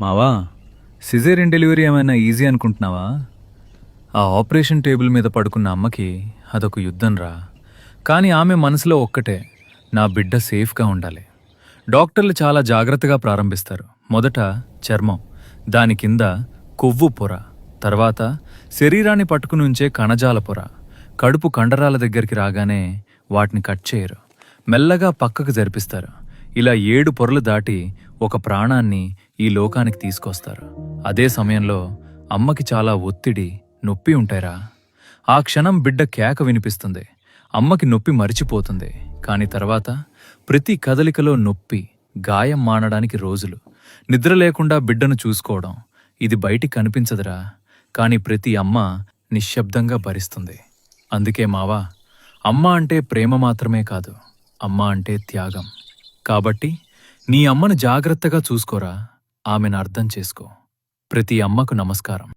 మావా, caesarean delivery ఏమైనా easy అనుకుంటున్నావా? ఆ ఆపరేషన్ టేబుల్ మీద పడుకున్న అమ్మకి అదొక యుద్ధం రా. కానీ ఆమె మనసులో ఒక్కటే, నా బిడ్డ సేఫ్గా ఉండాలి. డాక్టర్లు చాలా జాగ్రత్తగా ప్రారంభిస్తారు. మొదట చర్మం, దాని కింద కొవ్వు పొర, తర్వాత శరీరాన్ని పట్టుకుని ఉంచే కణజాల పొర. కడుపు కండరాల దగ్గరికి రాగానే వాటిని కట్ చేయరు, మెల్లగా పక్కకు జరిపిస్తారు. ఇలా 7 పొరలు దాటి ఒక ప్రాణాన్ని ఈ లోకానికి తీసుకొస్తారు. అదే సమయంలో అమ్మకి చాలా ఒత్తిడి, నొప్పి ఉంటాయిరా. ఆ క్షణం బిడ్డ కేక వినిపిస్తుంది. అమ్మకి నొప్పి మరిచిపోతుంది. కాని తర్వాత ప్రతి కదలికలో నొప్పి, గాయం మానడానికి రోజులు, నిద్ర లేకుండా బిడ్డను చూసుకోవడం. ఇది బయటికి కనిపించదురా, కాని ప్రతి అమ్మ నిశ్శబ్దంగా భరిస్తుంది. అందుకే మావా, అమ్మ అంటే ప్రేమ మాత్రమే కాదు, అమ్మ అంటే త్యాగం. కాబట్టి నీ అమ్మను జాగ్రత్తగా చూసుకోరా, ఆమెను అర్థం చేసుకో. ప్రతి అమ్మకు నమస్కారం.